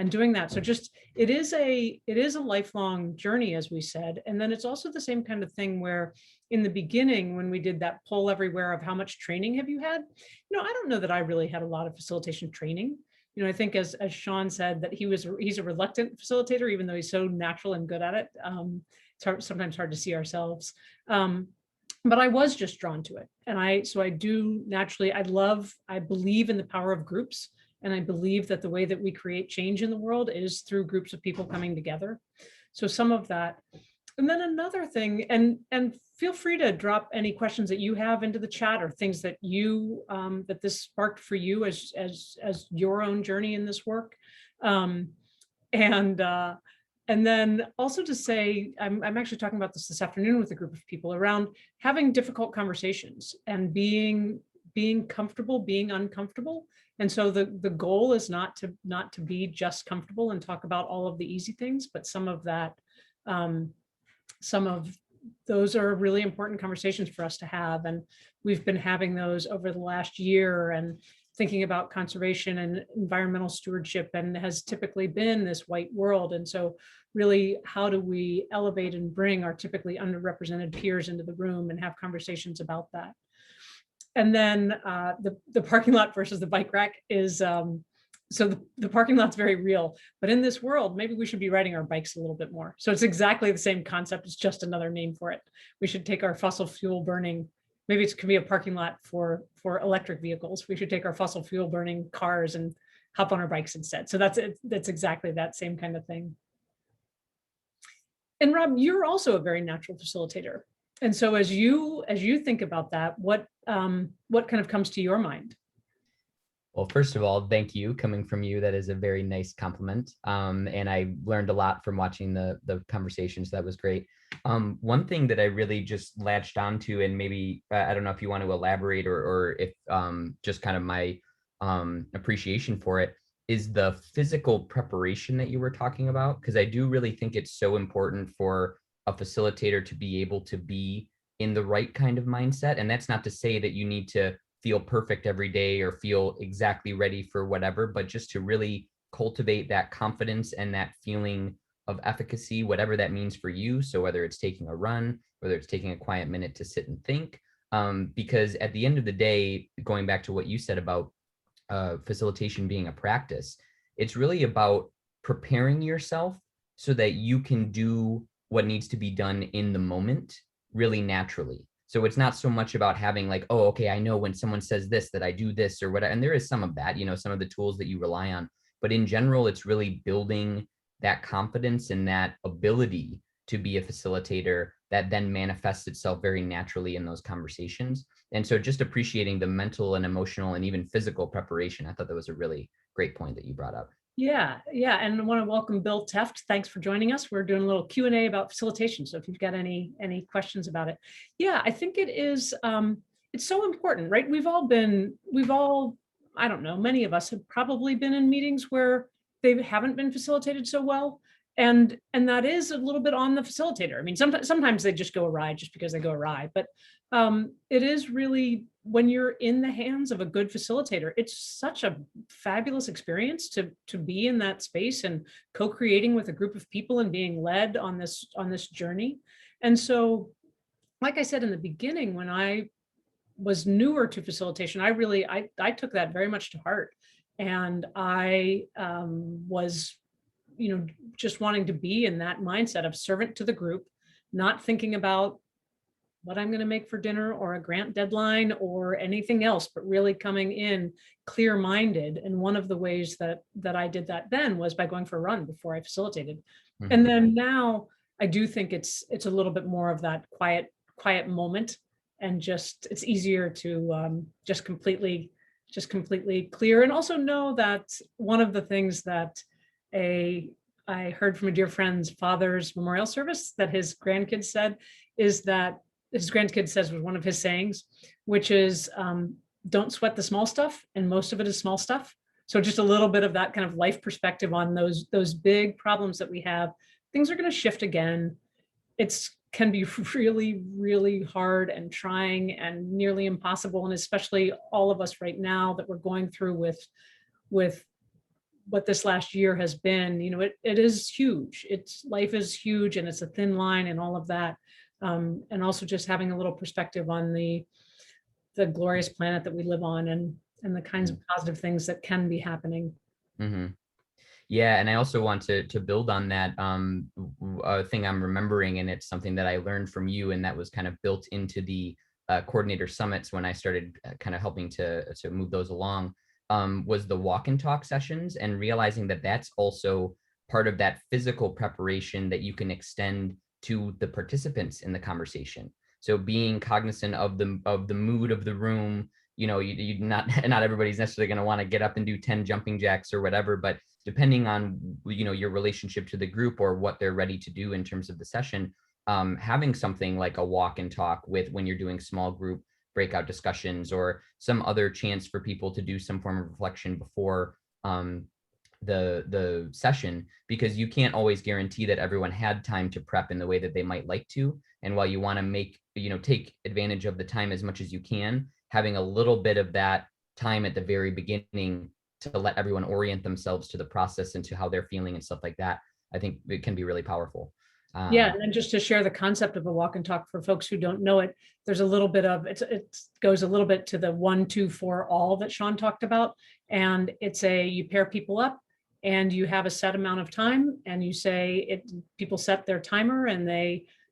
doing that. So just it is a lifelong journey, as we said. And then it's also the same kind of thing where in the beginning, when we did that poll everywhere of how much training have you had, I don't know that I really had a lot of facilitation training. I think as Shawn said, that he's a reluctant facilitator, even though he's so natural and good at it. It's sometimes hard to see ourselves. But I was just drawn to it. And I do naturally, I believe in the power of groups. And I believe that the way that we create change in the world is through groups of people coming together. So some of that. And then another thing, and feel free to drop any questions that you have into the chat, or things that that this sparked for you as your own journey in this work. And then also to say, I'm actually talking about this afternoon with a group of people around having difficult conversations and being comfortable, being uncomfortable. And so the goal is not to be just comfortable and talk about all of the easy things, but some of those are really important conversations for us to have. And we've been having those over the last year, and thinking about conservation and environmental stewardship, and has typically been this white world. And so really, how do we elevate and bring our typically underrepresented peers into the room and have conversations about that? And then the parking lot versus the bike rack is, so the parking lot's very real, but in this world, maybe we should be riding our bikes a little bit more. So it's exactly the same concept. It's just another name for it. We should take our fossil fuel burning, maybe it could be a parking lot for electric vehicles. We should take our fossil fuel burning cars and hop on our bikes instead. So that's exactly that same kind of thing. And Rob, you're also a very natural facilitator. And so as you think about that, what kind of comes to your mind? Well, first of all, thank you. Coming from you, that is a very nice compliment. And I learned a lot from watching the conversations. That was great. One thing that I really just latched onto, and maybe, I don't know if you want to elaborate, or if just kind of my appreciation for it, is the physical preparation that you were talking about. Because I do really think it's so important for a facilitator to be able to be in the right kind of mindset. And that's not to say that you need to feel perfect every day or feel exactly ready for whatever, but just to really cultivate that confidence and that feeling of efficacy, whatever that means for you. So whether it's taking a run, whether it's taking a quiet minute to sit and think, because at the end of the day, going back to what you said about facilitation being a practice, it's really about preparing yourself so that you can do what needs to be done in the moment really naturally. So it's not so much about having like, oh, okay, I know when someone says this, that I do this or whatever. And there is some of that, some of the tools that you rely on. But in general, it's really building that confidence and that ability to be a facilitator that then manifests itself very naturally in those conversations. And so just appreciating the mental and emotional and even physical preparation. I thought that was a really great point that you brought up. Yeah. And I want to welcome Bill Teft. Thanks for joining us. We're doing a little Q&A about facilitation. So if you've got any questions about it. Yeah, I think it is, it's so important, right? We've all, I don't know, many of us have probably been in meetings where they haven't been facilitated so well. And that is a little bit on the facilitator. I mean, sometimes they just go awry just because they go awry, but it is really, when you're in the hands of a good facilitator, it's such a fabulous experience to be in that space and co-creating with a group of people and being led on this journey. And so, like I said in the beginning, when I was newer to facilitation, I took that very much to heart. And I was, just wanting to be in that mindset of servant to the group, not thinking about what I'm going to make for dinner or a grant deadline or anything else, but really coming in clear-minded. And one of the ways that I did that then was by going for a run before I facilitated. Mm-hmm. And then now I do think it's a little bit more of that quiet moment, and just it's easier to just completely clear. And also know that one of the things that I heard from a dear friend's father's memorial service that his grandkids said is that his grandkid says was one of his sayings, which is don't sweat the small stuff, and most of it is small stuff. So just a little bit of that kind of life perspective on those big problems that we have. Things are going to shift again. It's can be really, really hard and trying and nearly impossible. And especially all of us right now that we're going through with what this last year has been, it is huge. Life is huge, and it's a thin line and all of that. And also just having a little perspective on the glorious planet that we live on, and the kinds of positive things that can be happening. Mm-hmm. Yeah, and I also want to build on that thing I'm remembering, and it's something that I learned from you, and that was kind of built into the coordinator summits when I started kind of helping to move those along, was the walk and talk sessions, and realizing that that's also part of that physical preparation that you can extend to the participants in the conversation. So being cognizant of the mood of the room, you not everybody's necessarily going to want to get up and do 10 jumping jacks or whatever, but depending on your relationship to the group or what they're ready to do in terms of the session, having something like a walk and talk when you're doing small group breakout discussions, or some other chance for people to do some form of reflection before the session, because you can't always guarantee that everyone had time to prep in the way that they might like to. And while you want to take advantage of the time as much as you can, having a little bit of that time at the very beginning to let everyone orient themselves to the process and to how they're feeling and stuff like that, I think it can be really powerful. Yeah, and then just to share the concept of a walk and talk for folks who don't know it, there's a little bit of it goes a little bit to the 1, 2, 4 all that Shawn talked about. And you pair people up and you have a set amount of time, and you say people set their timer, and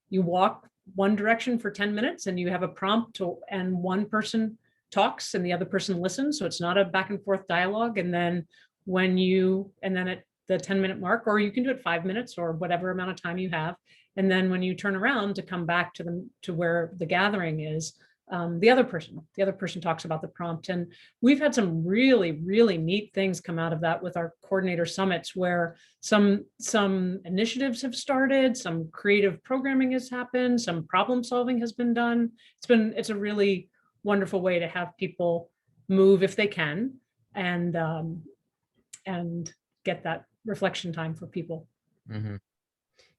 you walk one direction for 10 minutes, and you have a prompt and one person talks and the other person listens. So it's not a back and forth dialogue. And then at the 10-minute mark, or you can do it 5 minutes or whatever amount of time you have. And then when you turn around to come back to where the gathering is, the other person talks about the prompt. And we've had some really, really neat things come out of that with our coordinator summits, where some initiatives have started, some creative programming has happened, some problem solving has been done. It's a really wonderful way to have people move if they can, and get that reflection time for people. Mm-hmm.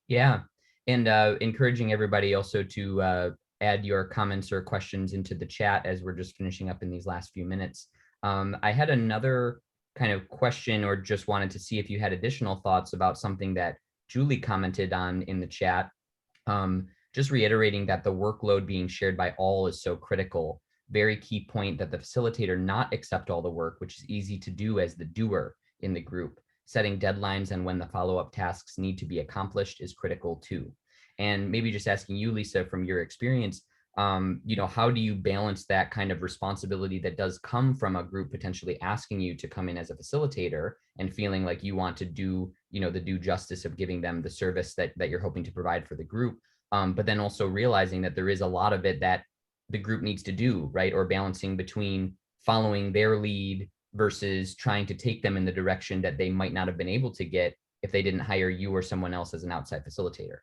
Yeah, and encouraging everybody also to add your comments or questions into the chat as we're just finishing up in these last few minutes. I had another kind of question, or just wanted to see if you had additional thoughts about something that Julie commented on in the chat. Just reiterating that the workload being shared by all is so critical. Very key point that the facilitator not accept all the work, which is easy to do as the doer in the group. Setting deadlines and when the follow-up tasks need to be accomplished is critical too. And maybe just asking you, Lisa, from your experience, how do you balance that kind of responsibility that does come from a group potentially asking you to come in as a facilitator, and feeling like you want to do, the due justice of giving them the service that you're hoping to provide for the group, but then also realizing that there is a lot of it that the group needs to do, right? Or balancing between following their lead versus trying to take them in the direction that they might not have been able to get if they didn't hire you or someone else as an outside facilitator.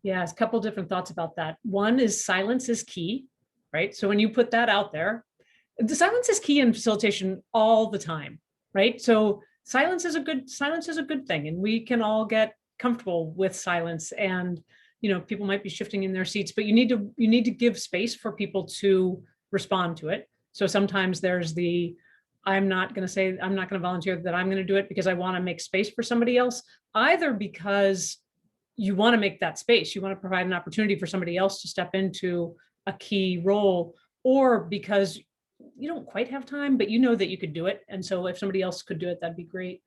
Yeah, a couple different thoughts about that. One is silence is key, right? So when you put that out there, the silence is key in facilitation all the time, right? So silence is a good thing, and we can all get comfortable with silence, and people might be shifting in their seats, but you need to give space for people to respond to it. So sometimes there's I'm not going to volunteer that I'm going to do it because I want to make space for somebody else, either because you want to make that space, you want to provide an opportunity for somebody else to step into a key role, or because you don't quite have time, but that you could do it. And so if somebody else could do it, that'd be great.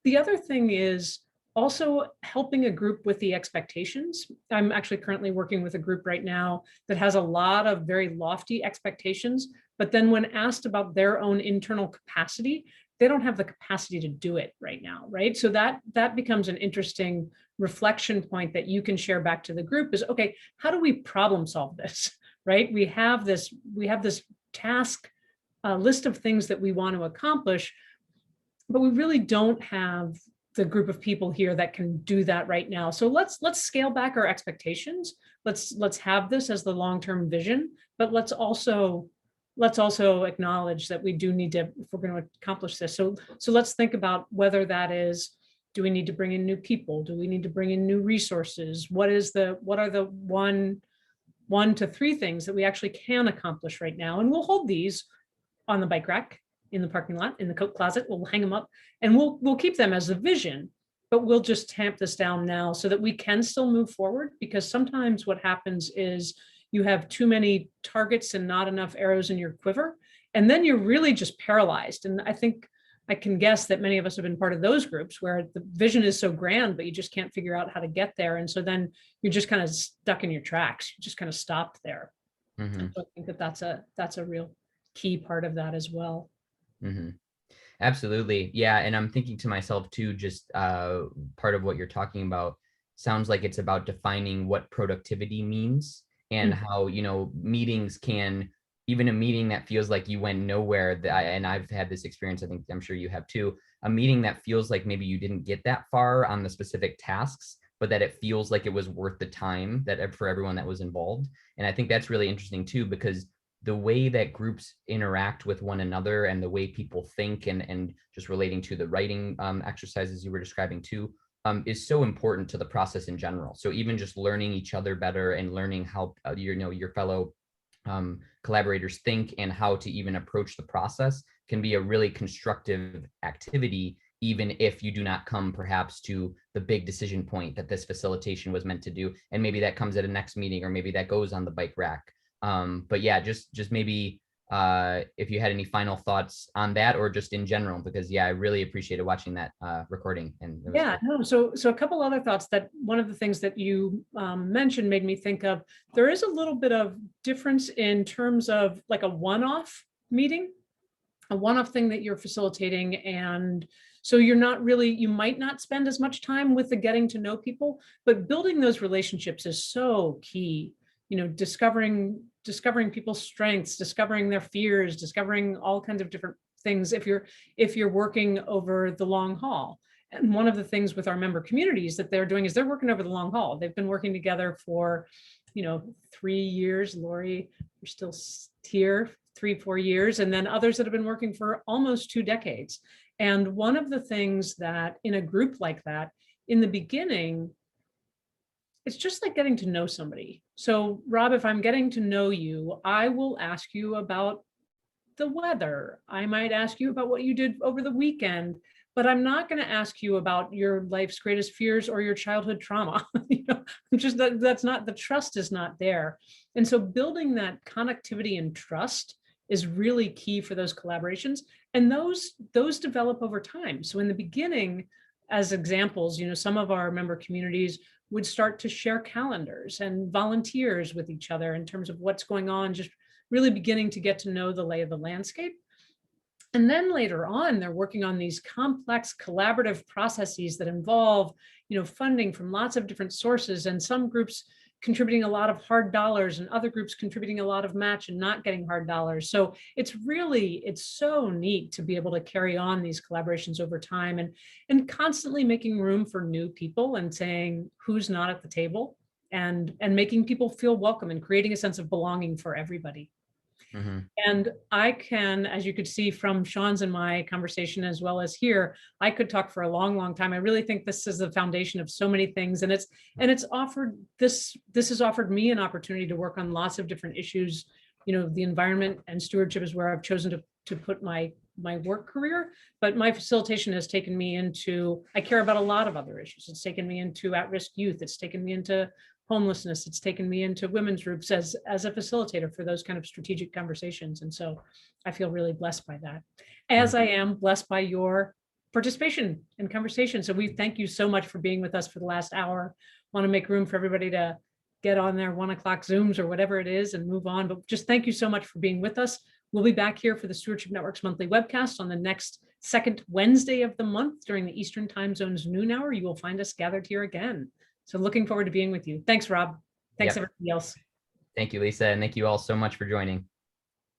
The other thing is also helping a group with the expectations. I'm actually currently working with a group right now that has a lot of very lofty expectations, but then when asked about their own internal capacity, they don't have the capacity to do it right now, right? So that becomes an interesting reflection point that you can share back to the group is, okay, how do we problem solve this, right? We have this task list of things that we want to accomplish, but we really don't have the group of people here that can do that right now. So let's scale back our expectations. Let's have this as the long-term vision, but let's also acknowledge that we do need to, if we're going to accomplish this. So let's think about whether that is Do we need to bring in new people? Do we need to bring in new resources? What are the one to three things that we actually can accomplish right now? And we'll hold these on the bike rack, in the parking lot, in the coat closet. We'll hang them up, and we'll keep them as a vision, but we'll just tamp this down now so that we can still move forward. Because sometimes what happens is you have too many targets and not enough arrows in your quiver, and then you're really just paralyzed. And I think I can guess that many of us have been part of those groups where the vision is so grand, but you just can't figure out how to get there. And so then you're just kind of stuck in your tracks. You just kind of stopped there. Mm-hmm. So I think that that's a real key part of that as well. Mm-hmm. Absolutely. Yeah. And I'm thinking to myself too, just part of what you're talking about sounds like it's about defining what productivity means and how, meetings can, even a meeting that feels like you went nowhere, and I've had this experience, I think I'm sure you have too, a meeting that feels like maybe you didn't get that far on the specific tasks, but that it feels like it was worth the time that for everyone that was involved. And I think that's really interesting too, because the way that groups interact with one another and the way people think and just relating to the writing exercises you were describing too, is so important to the process in general. So even just learning each other better and learning how your fellow collaborators think and how to even approach the process can be a really constructive activity, even if you do not come perhaps to the big decision point that this facilitation was meant to do. And maybe that comes at a next meeting, or maybe that goes on the bike rack. But yeah, just maybe if you had any final thoughts on that, or just in general, because yeah, I really appreciated watching that recording. And yeah, no, so a couple other thoughts. That one of the things that you mentioned made me think of, there is a little bit of difference in terms of like a one-off meeting, a one-off thing that you're facilitating. And so you might not spend as much time with the getting to know people, but building those relationships is so key. Discovering people's strengths, discovering their fears, discovering all kinds of different things if you're working over the long haul. And one of the things with our member communities that they're doing is they're working over the long haul. They've been working together for 3 years. Lori, you're still here, 3-4 years, and then others that have been working for almost 2 decades. And one of the things that in a group like that, in the beginning, it's just like getting to know somebody. So Rob, if I'm getting to know you, I will ask you about the weather. I might ask you about what you did over the weekend, but I'm not going to ask you about your life's greatest fears or your childhood trauma. That's not, the trust is not there. And so building that connectivity and trust is really key for those collaborations. And those develop over time. So in the beginning, as examples, some of our member communities would start to share calendars and volunteers with each other in terms of what's going on, just really beginning to get to know the lay of the landscape. And then later on, they're working on these complex collaborative processes that involve, funding from lots of different sources, and some groups contributing a lot of hard dollars and other groups contributing a lot of match and not getting hard dollars. So it's so neat to be able to carry on these collaborations over time and constantly making room for new people and saying who's not at the table and making people feel welcome and creating a sense of belonging for everybody. Mm-hmm. And I can, as you could see from Shawn's and my conversation, as well as here, I could talk for a long, long time. I really think this is the foundation of so many things. And it's offered, this has offered me an opportunity to work on lots of different issues. The environment and stewardship is where I've chosen to put my work career, but my facilitation has taken me into, I care about a lot of other issues. It's taken me into at-risk youth. It's taken me into homelessness. It's taken me into women's groups as a facilitator for those kind of strategic conversations. And so I feel really blessed by that, as I am blessed by your participation and conversation. So we thank you so much for being with us for the last hour. Want to make room for everybody to get on their 1 o'clock Zooms or whatever it is and move on. But just thank you so much for being with us. We'll be back here for the Stewardship Network's monthly webcast on the next second Wednesday of the month during the Eastern Time Zone's noon hour. You will find us gathered here again. So looking forward to being with you. Thanks, Rob. Thanks, everybody else. Thank you, Lisa. And thank you all so much for joining.